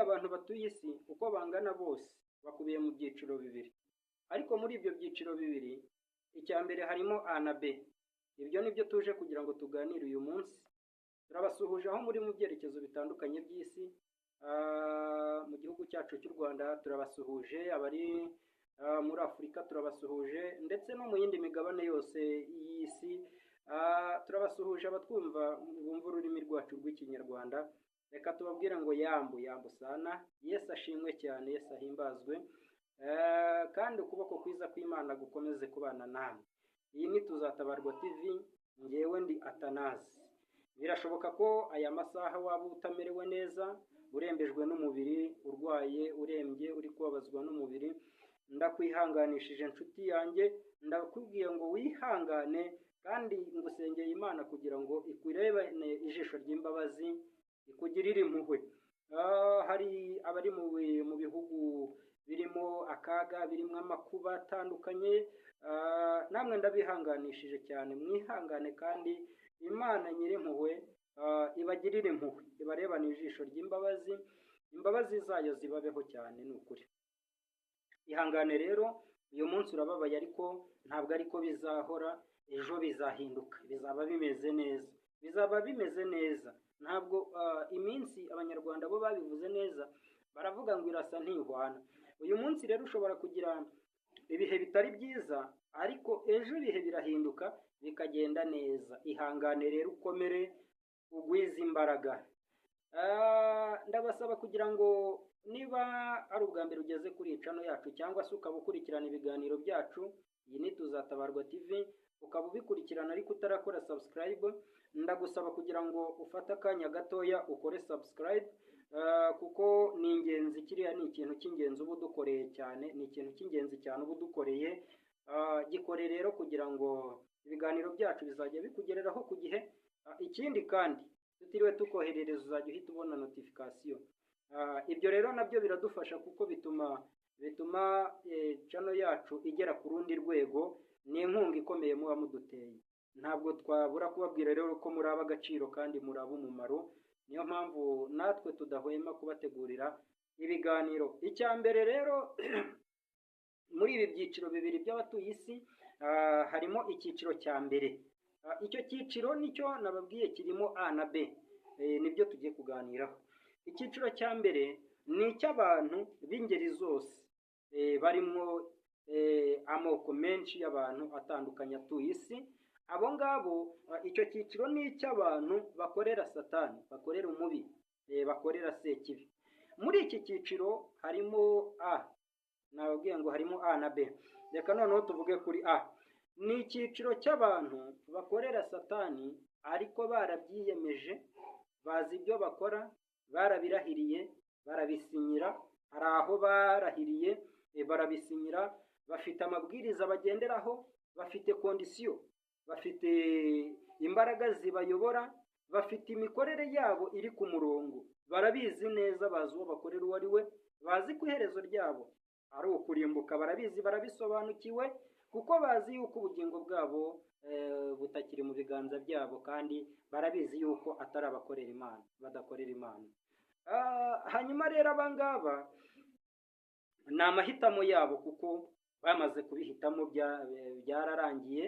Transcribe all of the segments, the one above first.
abantu batuye isi uko bangana bose bakubiye mu byiciro bibiri, ariko muri ibyo byiciro bibiri icya mbere harimo A na B. Ibyo nibyo tuje kugira ngo tuganire uyu munsi. Turabasuhuje aho muri mu byerekezo bitandukanye by'isi. Mu gihugu cyacu cy'u Rwanda turabasuhuje, abari muri Afurika turabasuhuje, ndetse no mu yindi migabane yose y'isi. Turabasuhuje abatwumva bumva ururimi rwacu rw'ikinyarwanda. Reka tubabwire ngo yambu sana. Yesu ashimwe cyane, Yesu ahimbazwe, kandi ukuboko kwiza kw'Imana gukomeze kubana namwe. Iyi ni Tuzatabarwa TV, ngewe ndi Atanazi. Birashoboka ko aya masaha waba utamerewe neza, urembejwe n'umubiri, urwaye, urembye, uri kubabazwa n'umubiri. Ndakwihanganishije inshuti yanjye, ndakubwiye ngo wihangane, kandi ngusengeye Imana kugira ngo ikurebane ijisho ry'imbabazi, ikugirire impuhwe. Hari abari mu bihugu birimo akaga, birimo amakuba atandukanye, namwe ndabihanganishije cyane. Mwihangane kandi Imana nyir'impuhwe ibagirire impuhwe, ibarebane ijisho ry'imbabazi, imbabazi zayo zibabeho cyane. Ni ukuri, ihangane rero. Uyu munsi urababaye, ariko ntabwo ariko bizahora. Ejo bizahinduka, bizaba bimeze neza, bizaba bimeze neza. Ntabwo iminsi abanyarwanda bo babivuze neza, baravuga ngo irasa ntihwana. Uyu munsi rero ushobora kugira ibihe bitari byiza, ariko ejo ibihe birahinduka bikagenda neza. Ihangane rero, ukomere, ugwize imbaraga. Ndabasaba kugira ngo niba ari ubwa mbere ugeze kuri iyi channel yacu, cyangwa se ukaba ukurikirana ibiganiro byacu, iyi ni Tuzatabarwa TV, ukaba ubikurikirana ariko utarakora subscribe, ndagusaba kugira ngo ufate akanya gatoya ukore subscribe, kuko ni ingenzi. Kiriya ni ikintu cy'ingenzi uba udukoreye cyane, ni ikintu cy'ingenzi cyane uba udukoreye. Gikore rero kugira ngo ibiganiro byacu bizajya bikugereraho ku gihe. Ikindi kandi tutiriwe tukoherereza, uzajya uhita ubona notification. Ibyo rero nabyo biradufasha, kuko bituma channel yacu igera ku rundi rwego. Ni inkunga ikomeye muba muduteye. Ntabwo twabura kubabwira rero ko muri ab'agaciro kandi muri ab'umumaro. Niyo mpamvu natwe tudahwema kubategurira ibiganiro. Icya mbere rero muri ibi byiciro bibiri by'abatuye isi, harimo icyiciro cya mbere. Icyo cyiciro nicyo nababwiye, kirimo A na B. Nibyo tugiye kuganiraho. Icyiciro cya mbere ni icy'abantu b'ingeri zose, barimo amoko menshi y'abantu atandukanye atuye isi. Abo ngabo, icyo cyiciro ni icy'abantu bakorera Satani, bakorera umubi, bakorera Sekibi. Muri iki cyiciro harimo A. Nababwiye ngo harimo A na B. Reka noneho tuvuge kuri A. Ni icyiciro cy'abantu bakorera Satani, ariko barabyiyemeje, bazi ibyo bakora, barabirahiriye, barabisinyira. Hari aho barahiriye, barabisinyira, bafite amabwiriza bagenderaho, bafite kondisiyo, bafite imbaraga zibayobora, bafite imikorere yabo iri ku murongo. Barabizi neza, bazi uwo bakorera uwo ari we, bazi ko iherezo ryabo ari ukurimbuka. Barabizi, barabisobanukiwe, kuko bazi yuko ubugingo bwabo butakiri mu biganza byabo, kandi barabizi yuko atari abakorera Imana, badakorera Imana. Hanyuma rero abangaba ni amahitamo yabo, kuko bamaze kubihitamo, byararangiye.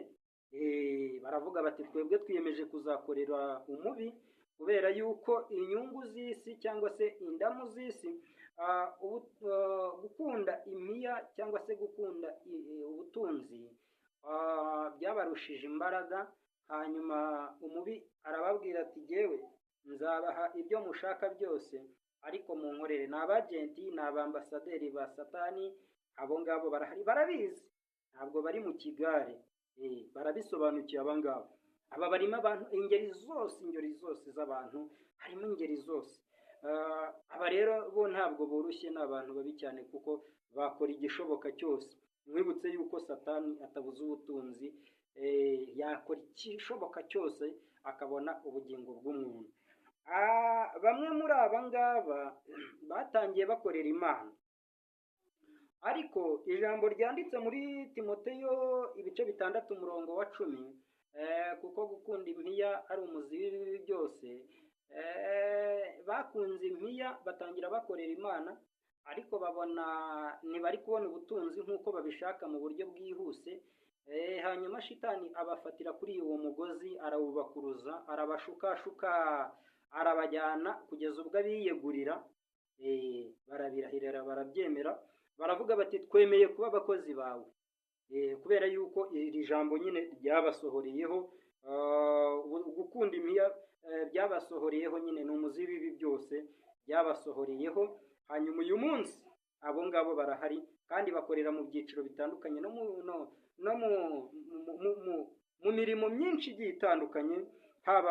Baravuga bati twebwe twiyemeje kuzakorera umubi, kubera yuko inyungu z'isi cyangwa se indamu z'isi, gukunda imiya cyangwa se gukunda ubutunzi byabarushije imbaraga. Hanyuma umubi arababwira ati jyewe nzabaha ibyo mushaka byose, ariko munkorere. Ni abagenti, ni abambasaderi ba Satani. Abo ngabo barahari, barabizi, ntabwo bari mu kigare, barabisobanukiye. Aba ngabo, aba barimo abantu ingeri zose z'abantu, harimo ingeri zose. Aba rero bo ntabwo boroshye, ni abantu babi cyane, kuko bakora igishoboka cyose. Mwibutse yuko Satani atabuza ubutunzi, yakora igishoboka cyose akabona ubugingo bw'umuntu. Bamwe muri aba ngaba batangiye bakorera Imana, ariko ijambo ryanditse muri Timoteyo ibice 6 umurongo wa 10, kuko gukunda impiya ari umuzi w'ibibi byose, bakunze impiya batangira bakorera Imana, ariko babona ntibari kubona ubutunzi nk'uko babishaka mu buryo bwihuse. Hanyuma shitani abafatira kuri uwo mugozi, arawubakuruza, arabashukashuka, arabajyana kugeza ubwo abiyegurira. Barabirahirira, barabyemera, baravuga bati twemeye kuba abakozi bawe, kubera yuko iri jambo nyine ryabasohoreyeho. Gukunda impiya byabasohoreyeho, nyine ni umuzi w'ibi byose byabasohoreyeho. Hanyuma uyu munsi abo ngabo barahari kandi bakorera mu byiciro bitandukanye, no mu mirimo myinshi igiye itandukanye, haba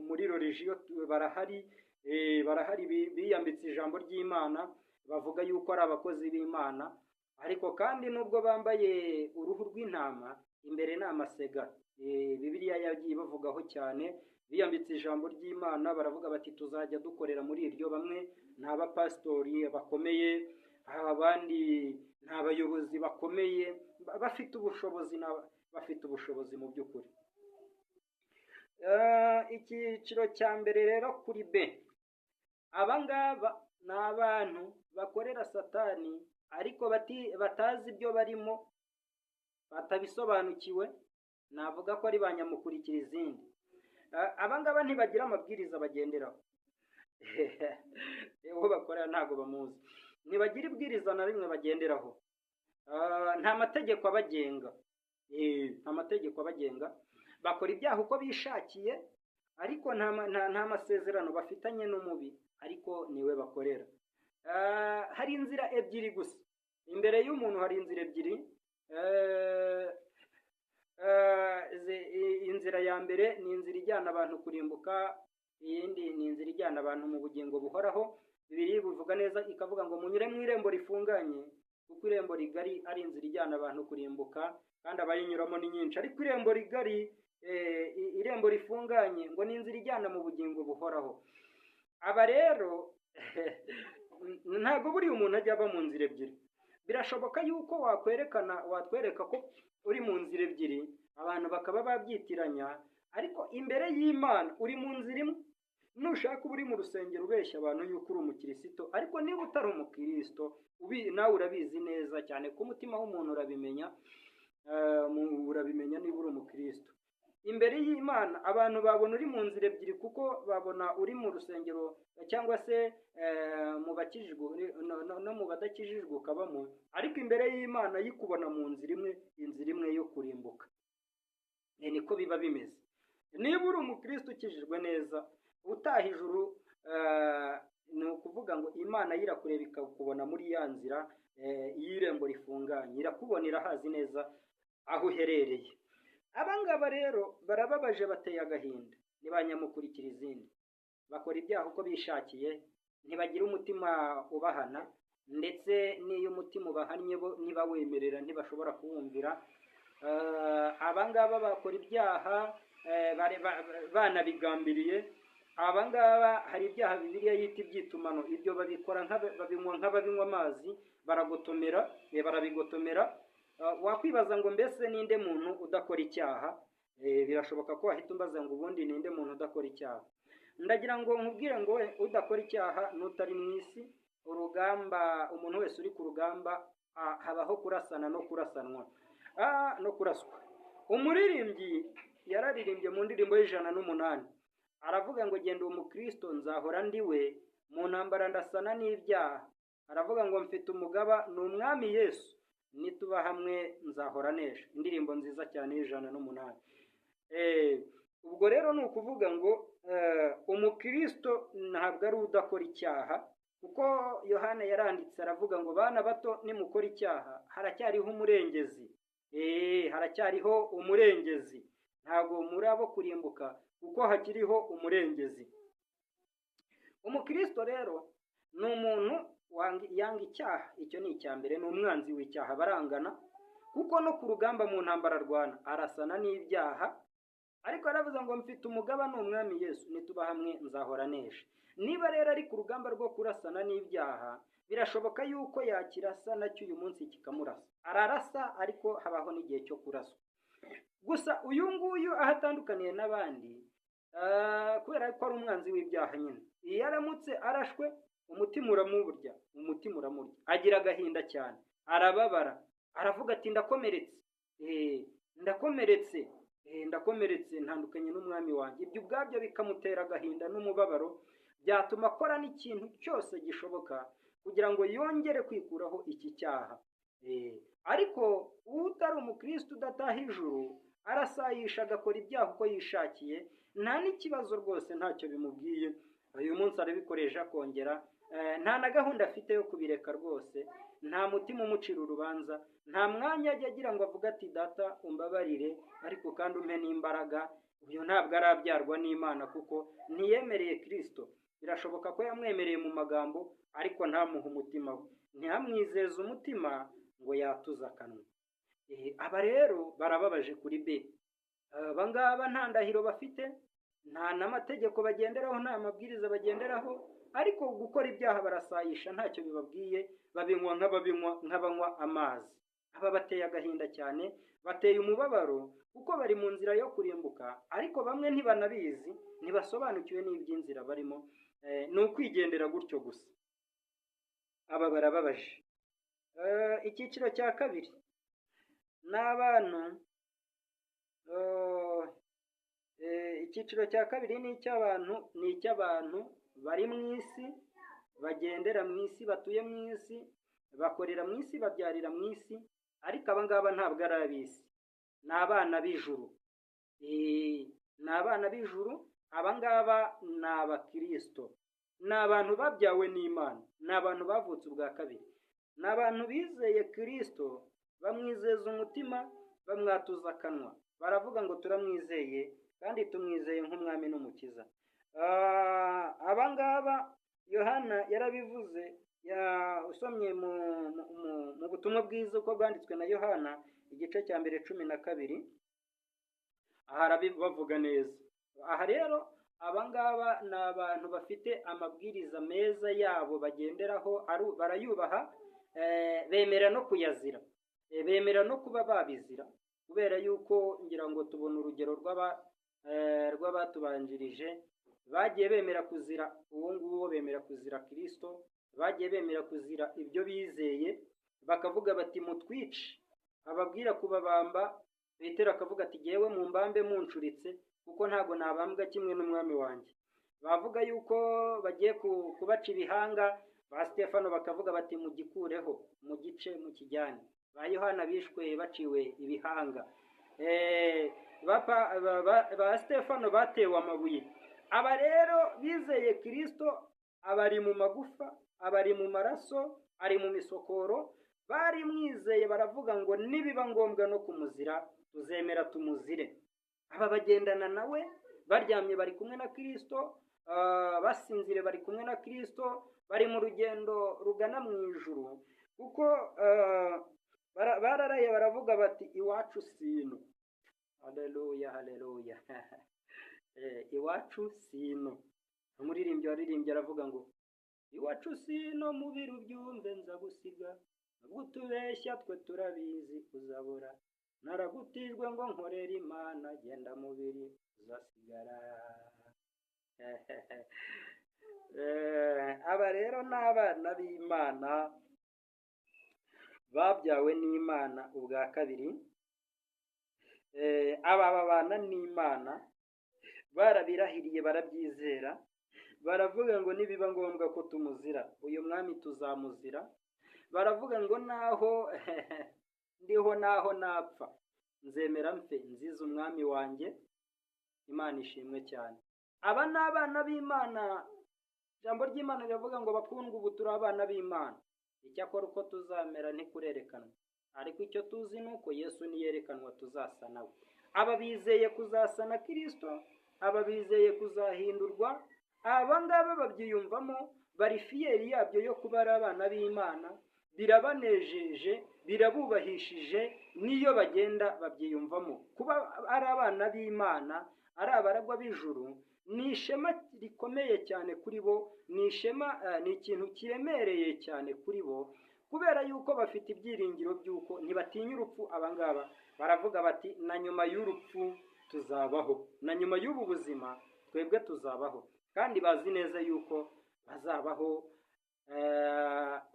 muri religiyo barahari. Barahari biyambitse ijambo ry'Imana, bavuga yuko ari abakozi b'Imana, ariko kandi nubwo bambaye uruhu rw'intama, imbere ni amasega. Bibiliya yagiye bavugaho cyane, biyambitse ijambo ry'Imana, baravuga bati tuzajya dukorera muri iryo. Bamwe ni abapasitori bakomeye, abandi ni abayobozi bakomeye, bafite ubushobozi mu by'ukuri. Icyiciro cya mbere rero kuri B, abangaba ni abantu bakorera Satani ariko batazi ibyo barimo, batabisobanukiwe. Navuga ko ari ba nyamukurikira izindi. Abangaba ntibagira amabwiriza bagenderaho. Uwo bakorera ntabwo bamuzi, ntibagira ibwiriza na rimwe bagenderaho. Nta mategeko abagenga, bakora ibyaha uko bishakiye, ariko nta masezerano bafitanye n'umubi, ariko niwe bakorera. Hari inzira ebyiri gusa imbere y'umuntu, hari inzira ebyiri. Inzira ya mbere ni inzira ijyana abantu kurimbuka, iyindi ni inzira ijyana abantu mu bugingo buhoraho. Bibiliya bivuga neza ikavuga ngo munyure mu irembo rifunganye, kuko irembo rigari ari inzira ijyana abantu kurimbuka, kandi abayinyuramo ni nyinshi. Ariko irembo rigari, irembo rifunganye ngo ni inzira ijyana mu bugingo buhoraho. Aba rero ntabwo buri umuntu ajya aba mu nzira ebyiri. Birashoboka yuko watwereka ko uri mu nzira ebyiri, abantu bakaba babyitiranya, ariko imbere y'Imana uri mu nzira imwe. Nushaka uri mu rusengero ubeshya abantu yuko uri umukristo, ariko niba utari umukristo nawe urabizi neza cyane, ku mutima w'umuntu urabimenya niba uri umukristo. Imbere y'Imana abantu babona uri mu nzira ebyiri, kuko babona uri mu rusengero cyangwa se mu bakijijwe no mu badakijijwe ukabamo, ariko imbere y'Imana yikubona mu nzira imwe, inzira imwe yo kurimbuka. Niko biba bimeze. Niba uri umukristo ukijijwe neza, utaha ijuru, ni ukuvuga ngo Imana yirakureba ikakubona muri ya nzira y'irembo rifunganye, irakubona, irahazi neza aho uherereye. Abangaba rero barababaje, bateye agahinda, ni ba nyamukurikira izindi, bakora ibyaha uko bishakiye, ntibagira umutima ubahana, ndetse n'iyo umutima ubahannye bo ntibawemerera, ntibashobora kuwumvira. Abangaba bakora ibyaha banabigambiriye. Abangaba hari ibyaha Bibiliya yita ibyitumano, ibyo babikora babinywa nk'ababinywa amazi, barabigotomera. Wakwibaza ngo mbese ninde muntu udakora icyaha? Birashoboka ko wahita umbaza ngo ubundi ninde muntu udakora icyaha. Ndagira ngo nkubwire ngo udakora icyaha n'utari mu isi. Urugamba, umuntu wese uri ku rugamba, habaho kurasana no kurasanwa, no kuraswa. Umuririmbyi yararirimbye mu ndirimbo y'108, aravuga ngo genda umukristo nzahora ndiwe, mu ntambara ndasana n'ibyaha. Aravuga ngo mfite umugaba ni umwami Yesu, nituba hamwe nzahora nesha. Indirimbo nziza cyane y'108. Ubwo rero ni ukuvuga ngo umukristo ntabwo ari udakora icyaha, kuko Yohana yaranditse aravuga ngo bana bato nimukora icyaha haracyariho umurengezi. Haracyariho umurengezi, ntabwo muri abo kurimbuka, kuko hakiriho umurengezi. Umukristo rero ni umuntu yanga icyaha. Icyo ni icya mbere, ni umwanzi w'icyaha, barangana, kuko no ku rugamba mu ntambara arwana arasana n'ibyaha. Ariko aravuze ngo mfite umugaba ni umwami Yesu, nituba hamwe nzahora nesha. Niba rero ari ku rugamba rwo kurasana n'ibyaha, birashoboka yuko yakirasa nacyo uyu munsi kikamurasa. Ararasa, ariko habaho n'igihe cyo kuraswa. Gusa uyu nguyu aho atandukaniye n'abandi, kubera ko ari umwanzi w'ibyaha nyine. Iyo aramutse arashwe umutima uramurya, agira agahinda cyane, arababara, aravuga ati ndakomeretse ntandukanye n'umwami wanjye. Ibyo ubwabyo bikamutera agahinda n'umubabaro, byatuma akora n'ikintu cyose gishoboka kugira ngo yongere kwikuraho iki cyaha. Ariko utari umukristo udataha ijuru arasayisha agakora ibyaha uko yishakiye, nta n'ikibazo rwose, ntacyo bimubwiye. Uyu munsi arabikoresha akongera, nta na gahunda afite yo kubireka rwose, nta mutima umucira urubanza, nta mwanya ajya agira ngo avuge ati data umbabarire ariko kandi umpe n'imbaraga. Uyu ntabwo arabyarwa n'Imana kuko ntiyemereye Kristo. Birashoboka ko yamwemereye mu magambo ariko ntamuhe umutima we, ntihamwizeze umutima ngo yatuze akanwa. Aba rero barababaje kuri B. Aba ngaba nta ndahiro bafite, nta n'amategeko bagenderaho, nta mabwiriza bagenderaho, ariko gukora ibyaha barasayisha, ntacyo bibabwiye, babinywa nk'abanywa amazi. Aba bateye agahinda cyane, bateye umubabaro kuko bari mu nzira yo kurimbuka, ariko bamwe ntibanabizi, ntibasobanukiwe n'iby'inzira barimo, ni ukwigendera gutyo gusa. Aba barababaje. Icyiciro cya kabiri ni abantu, icyiciro cya kabiri ni icy'abantu bari mu isi, bagendera mu isi, batuye mu isi, bakorera mu isi, babyarira mu isi, ariko aba ngaba ntabwo ari ab'isi, ni abana b'ijuru. Ni abana b'ijuru, aba ngaba ni abakristo, ni abantu babyawe n'Imana, ni abantu bavutse ubwa kabiri, ni abantu bizeye Kristo, bamwizeza umutima, bamwatuza akanwa, baravuga ngo turamwizeye kandi tumwizeye nk'umwami n'umukiza. Aba ngaba Yohana yarabivuze, usomye mu butumwa bwiza uko bwanditswe na Yohana igice cya mbere 12, aha arabivuga neza. Aha rero aba ngaba ni abantu bafite amabwiriza meza yabo bagenderaho, barayubaha, bemera no kuyazira, bemera no kuba babizira, kubera yuko ngira ngo tubona urugero rw'abatubanjirije bagiye bemera kuzira uwo nguwo, bemera kuzira Kristo, bagiye bemera kuzira ibyo bizeye, bakavuga bati mutwice, ababwira kubabamba, Petero akavuga ati jyewe mu mbambe muncuritse kuko ntago nabambwa kimwe n'umwami wanjye. Bavuga yuko bagiye kubaca ibihanga, ba Stefano bakavuga bati mugikureho, mu gice mu kijyane. Ba Yohana bishwe baciwe ibihanga, ba Stefano batewe amabuye. Aba rero bizeye Kristo, abari mu magufa, abari mu maraso, ari mu misokoro, bari mwizeye, baravuga ngo nibiba ngombwa no kumuzira tuzemera tumuzire. Aba bagendana nawe, baryamye bari kumwe na Kristo, basinzire bari kumwe na Kristo, bari mu rugendo rugana mu ijuru, kuko bararaye baravuga bati iwacu sino. Haleluya, haleluya. Iwacu sino. Umuririmbyi waririmbye aravuga ngo iwacu sino mubiri ubyumve nza gusiga, gutubeshya twe turabizi uzabura, naragutijwe ngo nkorera Imana, genda mubiri uzasigara. Aba rero ni abana b'Imana, babyawe n'Imana ubwa kabiri. Aba babana n'Imana, barabirahiriye, barabyizera, baravuga ngo nibiba ngombwa ko tumuzira uyu mwami tuzamuzira. Baravuga ngo naho ndiho naho napfa nzemera mfe nziza umwami wanjye. Imana ishimwe cyane. Aba ni abana b'Imana. Ijambo ry'Imana riravuga ngo bakundwa, ubu turi abana b'Imana, icyakora uko tuzamera ntikurerekanwa, ariko icyo tuzi ni uko Yesu niyerekanwa tuzasa nawe. Aba bizeye kuzasana Kristo, aba bizeye kuzahindurwa, aba ngaba babyiyumvamo, bari fiyeri yabyo yo kuba ari abana b'Imana, birabanejeje, birabubahishije, niyo bagenda babyiyumvamo. Kuba ari abana b'Imana, ari abaragwa b'ijuru, ni ishema rikomeye cyane kuri bo, ni ishema, ni ikintu kiremereye cyane kuri bo, kubera yuko bafite ibyiringiro by'uko ntibatinya urupfu. Abangaba baravuga bati na nyuma y'urupfu tuzabaho, na nyuma y'ubu buzima twebwe tuzabaho, kandi bazi neza yuko bazabaho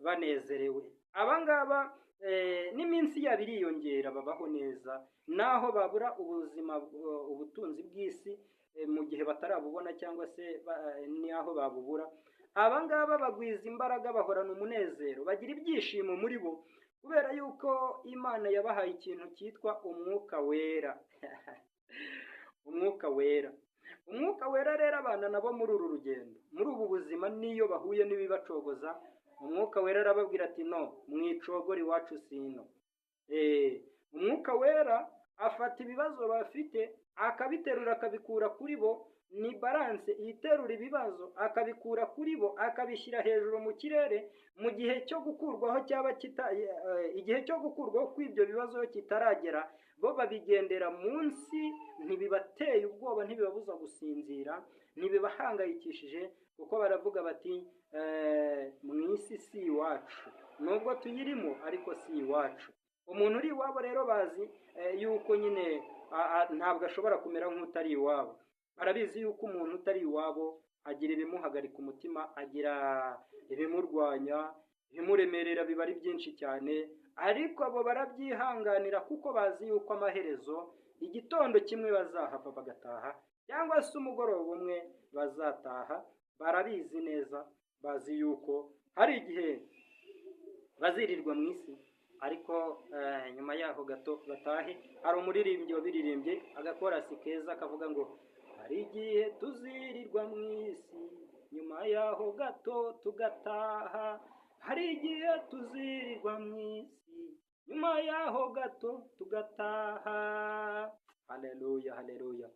banezerewe. Abangaba n'iminsi yabo iriyongera, babaho neza, naho babura ubuzima ubutunzi bw'isi mu gihe batarabubona, cyangwa se n'aho babubura, abangaba bagwiza imbaraga, bahorana umunezero, bagira ibyishimo muri bo, kubera yuko Imana yabahaye ikintu cyitwa umwuka wera. Umwuka wera, umwuka wera rero abana nabo muri uru rugendo, muri ubu buzima, n'iyo bahuye n'ibibacogoza, umwuka wera arababwira ati no, mwicogora iwacu sino. Umwuka wera afata ibibazo bafite akabiterura akabikura kuri bo, ni balance iterura ibibazo akabikura kuri bo akabishyira hejuru mu kirere, mu gihe cyo gukurwaho igihe cyo gukurwaho kw'ibyo bibazo kitaragera, bo babigendera munsi, ntibibateye ubwoba, ntibibabuza gusinzira, ntibibahangayikishije, kuko baravuga bati mu isi si iwacu, nubwo tuyirimo ariko si iwacu. Umuntu uri iwabo rero bazi yuko nyine ntabwo ashobora kumera nk'utari iwabo. Barabizi yuko umuntu utari iwabo agira ibimuhagarika umutima, agira ibimurwanya, ibimuremerera biba ari byinshi cyane, ariko abo barabyihanganira kuko bazi yuko amaherezo igitondo kimwe bazahava bagataha, cyangwa se umugoroba umwe bazataha. Barabizi neza, bazi yuko hari igihe bazirirwa mu isi, ariko nyuma yaho gato batahe. Hari umuririmbyi wabiririmbye agakorasi keza kavuga ngo hari igihe tuzirirwa mu isi, nyuma yaho gato tugataha. Hari igihe tuzirirwa mu isi, nyuma yaho gato tugataha. Haleluya, haleluya.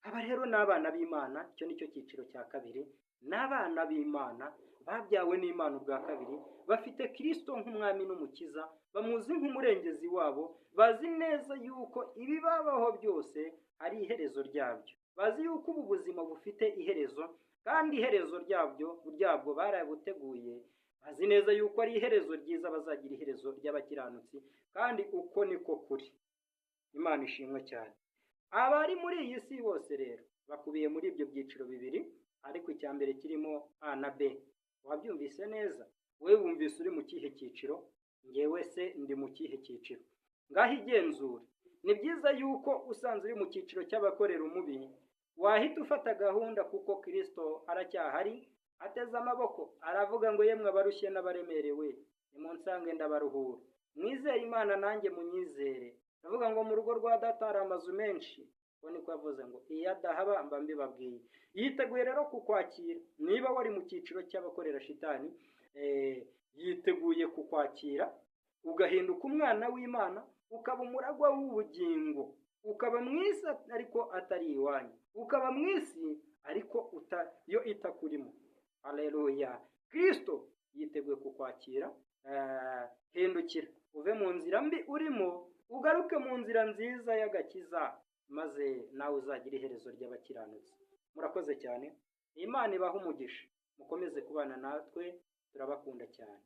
Aba rero ni abana b'Imana. Icyo ni cyo cyiciro cya kabiri. Ni abana b'Imana babyawe n'Imana ubwa kabiri, bafite Kristo nk'umwami n'umukiza, bamuzi nk'umurengezi wabo, bazi neza yuko ibibabaho byose ari iherezo ryabyo, bazi yuko ubu buzima bufite iherezo, kandi iherezo ryabwo barabuteguye, bazi neza yuko ari iherezo ryiza, bazagira iherezo ry'abakiranutsi, kandi uko niko kuri. Imana ishimwe cyane. Abari muri iyi si bose rero bakubiye muri ibyo byiciro bibiri, ariko icya mbere kirimo A na B. Wabyumvise neza? Wowe wumvise uri mu kihe cyiciro? Ngewe se ndi mu kihe cyiciro? Ngaho igenzura. Ni byiza yuko usanze uri mu cyiciro cy'abakorera umubi, wahita ufata gahunda, kuko Kristo aracyahari, ateze amaboko, aravuga ngo yemwe abarushye n'abaremerewe, nimunsange ndabaruhura. Mwizere Imana nanjye munyizere. Aravuga ngo mu rugo rwa Data hari amazu menshi. Uko niko yavuze ngo iyo adahaba mba mbibabwiye. Yiteguye rero kukwakira. Niba wari mu cyiciro cy'abakorera shitani, yiteguye kukwakira, ugahinduka umwana w'Imana, ukaba umuragwa w'ubugingo, ukaba mwisi ariko atari iwanyu, ukaba mwisi ariko yo itakurimo. Haleluya. Kristo yiteguye kukwakira. Hindukira uve mu nzira mbi urimo, ugaruke mu nzira nziza y'agakiza, maze nawe uzagira iherezo ry'abakiranutsi. Murakoze cyane. Imana ibaha umugisha. Mukomeze kubana natwe, turabakunda cyane.